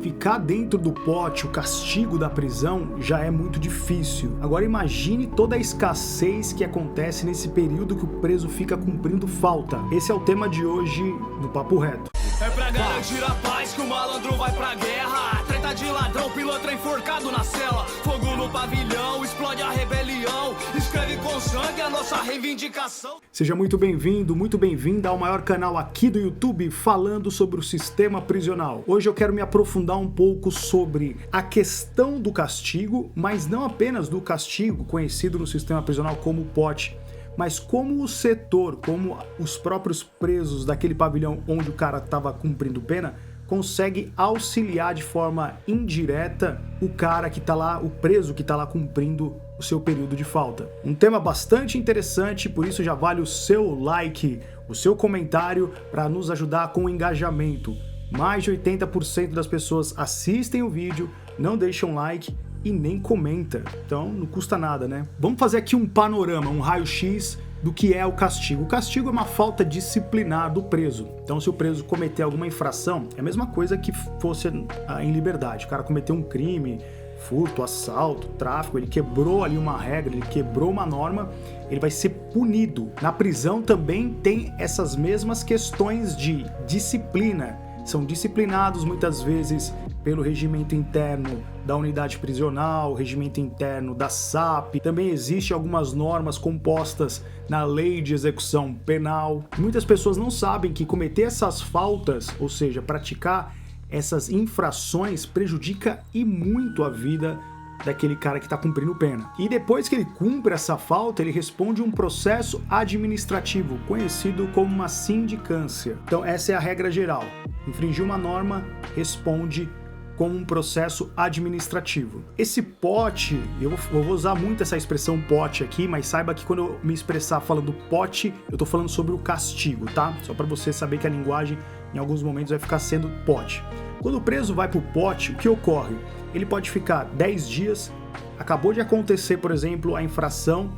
Ficar dentro do pote, o castigo da prisão, já é muito difícil. Agora imagine toda a escassez que acontece nesse período que o preso fica cumprindo falta. Esse é o tema de hoje no Papo Reto. É pra garantir a paz que o malandro vai pra guerra. Treta de ladrão, pilantra enforcado na cela. Fogo no pavilhão, explode a rebelião. Escreve com sangue a nossa reivindicação. Seja muito bem-vindo, muito bem-vinda ao maior canal aqui do YouTube falando sobre o sistema prisional. Hoje eu quero me aprofundar um pouco sobre a questão do castigo, mas não apenas do castigo conhecido no sistema prisional como pote, mas como o setor, como os próprios presos daquele pavilhão onde o cara estava cumprindo pena, consegue auxiliar de forma indireta o cara que está lá, o preso que está lá cumprindo o seu período de falta. Um tema bastante interessante, por isso já vale o seu like, o seu comentário para nos ajudar com o engajamento. Mais de 80% das pessoas assistem o vídeo, não deixam like e nem comenta, então não custa nada, né? Vamos fazer aqui um panorama, um raio-x do que é o castigo. O castigo é uma falta disciplinar do preso. Então, se o preso cometer alguma infração, é a mesma coisa que fosse em liberdade. O cara cometeu um crime, furto, assalto, tráfico, ele quebrou ali uma regra, ele quebrou uma norma, ele vai ser punido. Na prisão também tem essas mesmas questões de disciplina. São disciplinados muitas vezes pelo regimento interno da unidade prisional, regimento interno da SAP. Também existem algumas normas compostas na lei de execução penal. Muitas pessoas não sabem que cometer essas faltas, ou seja, praticar essas infrações, prejudica e muito a vida daquele cara que está cumprindo pena. E depois que ele cumpre essa falta, ele responde um processo administrativo, conhecido como uma sindicância. Então essa é a regra geral. Infringir uma norma, responde como um processo administrativo. Esse pote, eu vou usar muito essa expressão pote aqui, mas saiba que quando eu me expressar falando pote, eu tô falando sobre o castigo, tá? Só para você saber que a linguagem em alguns momentos vai ficar sendo pote. Quando o preso vai pro pote, o que ocorre? Ele pode ficar 10 dias, acabou de acontecer, por exemplo, a infração,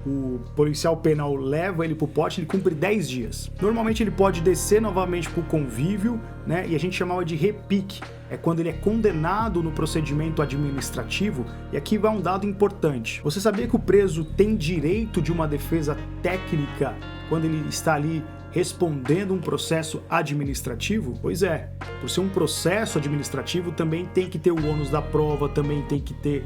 o policial penal leva ele pro pote, ele cumpre 10 dias. Normalmente ele pode descer novamente pro convívio, né? E a gente chamava de repique. É quando ele é condenado no procedimento administrativo. E aqui vai um dado importante. Você sabia que o preso tem direito de uma defesa técnica quando ele está ali respondendo um processo administrativo? Pois é, por ser um processo administrativo também tem que ter o ônus da prova, também tem que ter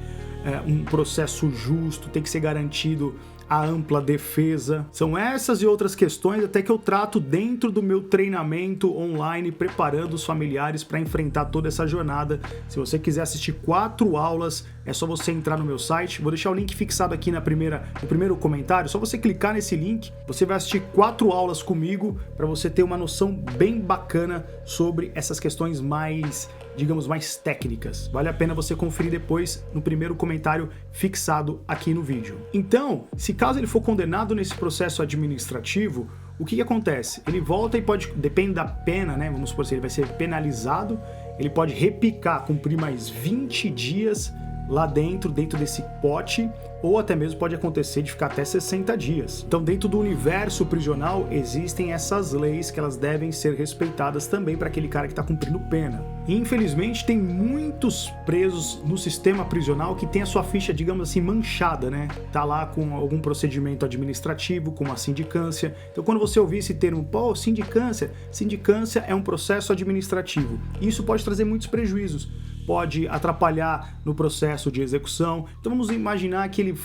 um processo justo, tem que ser garantido a ampla defesa. São essas e outras questões até que eu trato dentro do meu treinamento online, preparando os familiares para enfrentar toda essa jornada. Se você quiser assistir 4 aulas, é só você entrar no meu site. Vou deixar o link fixado aqui no primeiro comentário. Só você clicar nesse link, você vai assistir 4 aulas comigo para você ter uma noção bem bacana sobre essas questões mais, digamos, mais técnicas. Vale a pena você conferir depois no primeiro comentário fixado aqui no vídeo. Então, se caso ele for condenado nesse processo administrativo, o que acontece? Ele volta e pode, depende da pena, né? Vamos supor, se ele vai ser penalizado, ele pode repicar, cumprir mais 20 dias lá dentro desse pote, ou até mesmo pode acontecer de ficar até 60 dias. Então, dentro do universo prisional, existem essas leis que elas devem ser respeitadas também para aquele cara que está cumprindo pena. E, infelizmente, tem muitos presos no sistema prisional que tem a sua ficha, digamos assim, manchada, né? Tá lá com algum procedimento administrativo, com uma sindicância. Então, quando você ouvir esse termo, pô, sindicância é um processo administrativo. E isso pode trazer muitos prejuízos. Pode atrapalhar no processo de execução. Então vamos imaginar que ele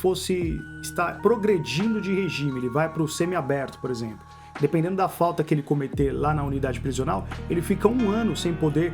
está progredindo de regime, ele vai para o semiaberto, por exemplo. Dependendo da falta que ele cometer lá na unidade prisional, ele fica 1 ano sem poder,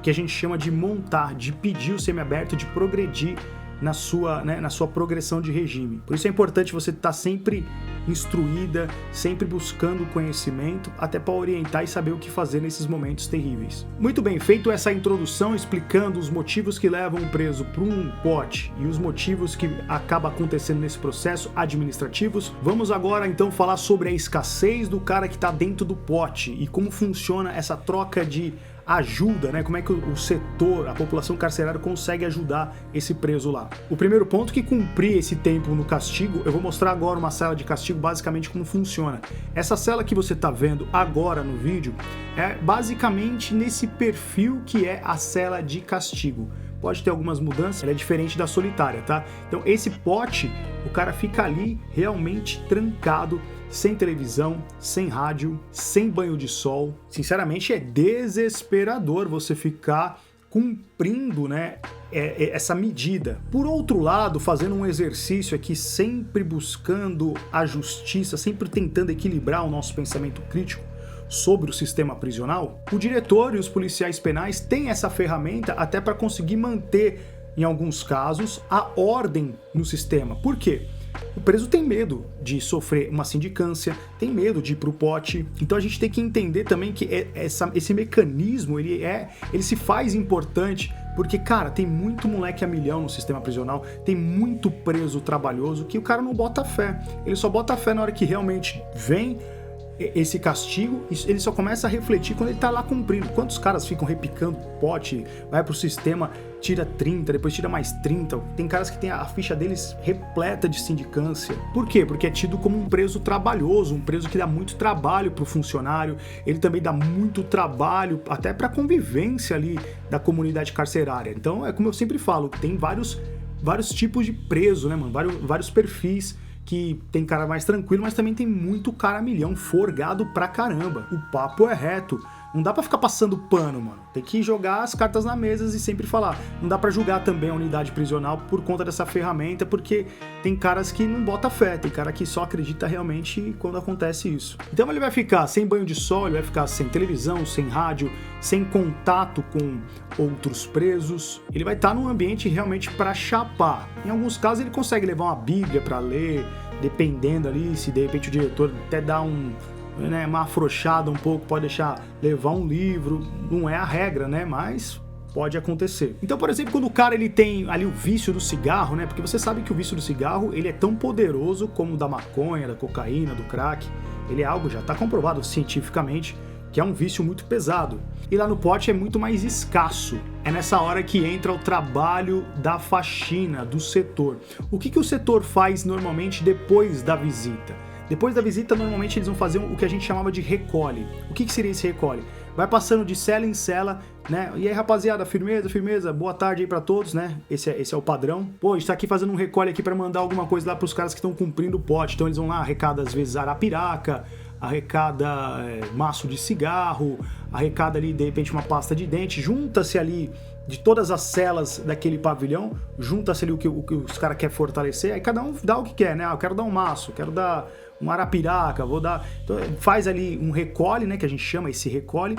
que a gente chama de montar, de pedir o semiaberto, de progredir na sua progressão de regime. Por isso é importante você estar sempre instruída, sempre buscando conhecimento, até para orientar e saber o que fazer nesses momentos terríveis. Muito bem, feito essa introdução explicando os motivos que levam o preso para um pote e os motivos que acabam acontecendo nesse processo administrativos, vamos agora então falar sobre a escassez do cara que está dentro do pote e como funciona essa troca de ajuda, né? Como é que o setor, a população carcerária consegue ajudar esse preso lá. O primeiro ponto é que cumprir esse tempo no castigo, eu vou mostrar agora uma cela de castigo, basicamente como funciona. Essa cela que você está vendo agora no vídeo é basicamente nesse perfil que é a cela de castigo. Pode ter algumas mudanças, ela é diferente da solitária, tá? Então esse pote, o cara fica ali realmente trancado, sem televisão, sem rádio, sem banho de sol. Sinceramente é desesperador você ficar cumprindo, né, essa medida. Por outro lado, fazendo um exercício aqui, sempre buscando a justiça, sempre tentando equilibrar o nosso pensamento crítico sobre o sistema prisional, o diretor e os policiais penais têm essa ferramenta até para conseguir manter, em alguns casos, a ordem no sistema. Por quê? O preso tem medo de sofrer uma sindicância, tem medo de ir pro pote, então a gente tem que entender também que esse mecanismo, ele se faz importante, porque, cara, tem muito moleque a milhão no sistema prisional, tem muito preso trabalhoso que o cara não bota fé, ele só bota fé na hora que realmente vem esse castigo, ele só começa a refletir quando ele tá lá cumprindo. Quantos caras ficam repicando pote, vai pro sistema, tira 30, depois tira mais 30. Tem caras que tem a ficha deles repleta de sindicância. Por quê? Porque é tido como um preso trabalhoso, um preso que dá muito trabalho pro funcionário, ele também dá muito trabalho até pra convivência ali da comunidade carcerária. Então, é como eu sempre falo, tem vários tipos de preso, né, mano? Vários perfis, que tem cara mais tranquilo, mas também tem muito cara milhão, forgado pra caramba. O papo é reto. Não dá pra ficar passando pano, mano. Tem que jogar as cartas na mesa e sempre falar. Não dá pra julgar também a unidade prisional por conta dessa ferramenta, porque tem caras que não botam fé, tem cara que só acredita realmente quando acontece isso. Então ele vai ficar sem banho de sol, ele vai ficar sem televisão, sem rádio, sem contato com outros presos. Ele vai estar num ambiente realmente pra chapar. Em alguns casos ele consegue levar uma bíblia pra ler, dependendo ali, se de repente o diretor até dá uma afrouxada um pouco, pode deixar levar um livro, não é a regra, né, mas pode acontecer. Então, por exemplo, quando o cara ele tem ali o vício do cigarro, né, porque você sabe que o vício do cigarro, ele é tão poderoso como o da maconha, da cocaína, do crack, ele é algo, já está comprovado cientificamente, que é um vício muito pesado. E lá no pote é muito mais escasso. É nessa hora que entra o trabalho da faxina, do setor. O que o setor faz normalmente depois da visita? Depois da visita, normalmente eles vão fazer o que a gente chamava de recolhe. O que seria esse recolhe? Vai passando de cela em cela, né? E aí, rapaziada, firmeza, boa tarde aí pra todos, né? Esse é o padrão. Pô, a gente tá aqui fazendo um recolhe aqui pra mandar alguma coisa lá pros caras que estão cumprindo o pote. Então eles vão lá, arrecada às vezes arapiraca, arrecada maço de cigarro, arrecada ali, de repente, uma pasta de dente, junta-se ali de todas as celas daquele pavilhão, junta-se ali o que os caras querem fortalecer, aí cada um dá o que quer, né? Eu quero dar um maço, quero dar um arapiraca, vou dar... Então faz ali um recolhe, né, que a gente chama esse recolhe,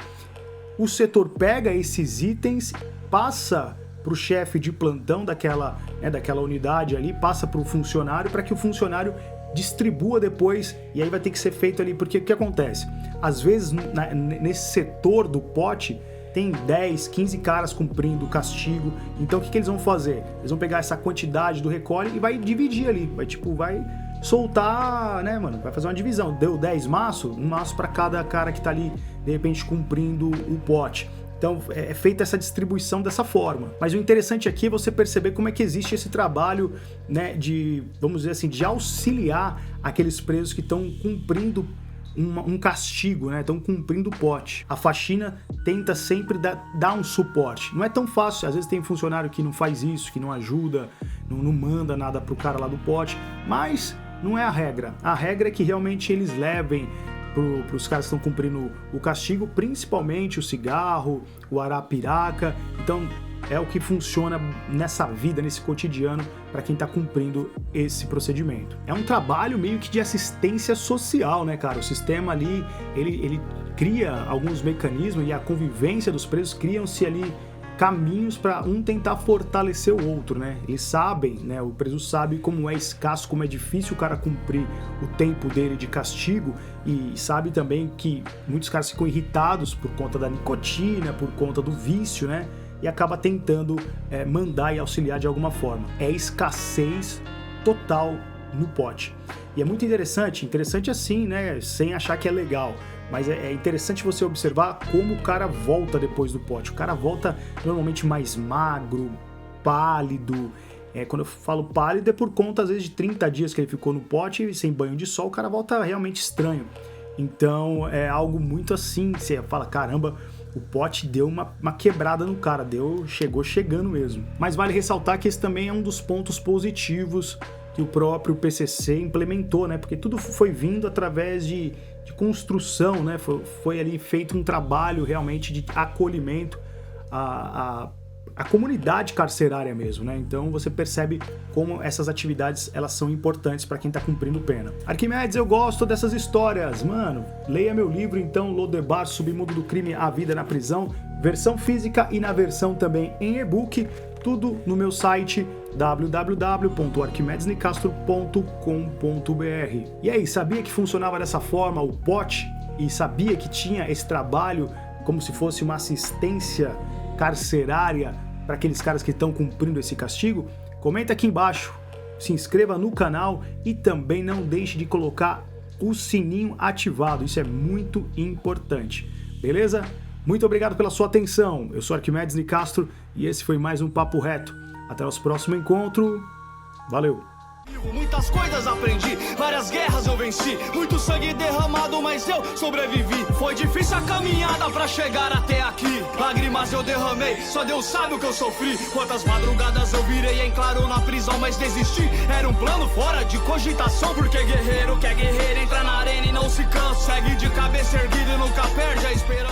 o setor pega esses itens, passa pro chefe de plantão daquela unidade ali, passa pro funcionário, para que o funcionário distribua depois, e aí vai ter que ser feito ali, porque o que acontece? Às vezes, nesse setor do pote, tem 10, 15 caras cumprindo o castigo, então o que eles vão fazer? Eles vão pegar essa quantidade do recolhe e vai dividir ali, vai soltar, né, mano? Vai fazer uma divisão. Deu 10 maços, um maço para cada cara que tá ali, de repente, cumprindo o pote. Então é feita essa distribuição dessa forma. Mas o interessante aqui é você perceber como é que existe esse trabalho, né, de, vamos dizer assim, de auxiliar aqueles presos que estão cumprindo um castigo, né? Estão cumprindo o pote. A faxina tenta sempre dar um suporte. Não é tão fácil, às vezes tem funcionário que não faz isso, que não ajuda, não manda nada pro cara lá do pote, mas não é a regra. A regra é que realmente eles levem para os caras que estão cumprindo o castigo, principalmente o cigarro, o arapiraca. Então é o que funciona nessa vida, nesse cotidiano, para quem está cumprindo esse procedimento. É um trabalho meio que de assistência social, né, cara? O sistema ali, ele cria alguns mecanismos, e a convivência dos presos, criam-se ali caminhos para um tentar fortalecer o outro, né? Eles sabem, né? O preso sabe como é escasso, como é difícil o cara cumprir o tempo dele de castigo, e sabe também que muitos caras ficam irritados por conta da nicotina, por conta do vício, né? E acaba tentando mandar e auxiliar de alguma forma. É escassez total no pote. E é muito interessante assim, né? Sem achar que é legal. mas é interessante você observar como o cara volta depois do pote. O cara volta normalmente mais magro, pálido. Quando eu falo pálido é por conta, às vezes, de 30 dias que ele ficou no pote e sem banho de sol, o cara volta realmente estranho. Então é algo muito assim, você fala, caramba, o pote deu uma quebrada no cara, chegou chegando mesmo. Mas vale ressaltar que esse também é um dos pontos positivos que o próprio PCC implementou, né? Porque tudo foi vindo através de construção, né? Foi ali feito um trabalho realmente de acolhimento a comunidade carcerária mesmo, né? Então você percebe como essas atividades elas são importantes para quem tá cumprindo pena. Arquimedes, eu gosto dessas histórias, mano. Leia meu livro então, Lodebar, Submundo do Crime, A Vida na Prisão, versão física e na versão também em e-book, tudo no meu site www.arquimedesnicastro.com.br. E aí, sabia que funcionava dessa forma o pote? E sabia que tinha esse trabalho como se fosse uma assistência carcerária para aqueles caras que estão cumprindo esse castigo? Comenta aqui embaixo, se inscreva no canal e também não deixe de colocar o sininho ativado, isso é muito importante, beleza? Muito obrigado pela sua atenção, eu sou Arquimedes Nicastro e esse foi mais um Papo Reto. Até o próximo encontro, valeu! Muitas coisas aprendi, várias guerras eu venci, muito sangue derramado, mas eu sobrevivi. Foi difícil a caminhada pra chegar até aqui, lágrimas eu derramei, só Deus sabe o que eu sofri. Quantas madrugadas eu virei em claro na prisão, mas desisti. Era um plano fora de cogitação, porque guerreiro quer guerreiro, entra na arena e não se cansa, segue de cabeça erguida e nunca perde a esperança.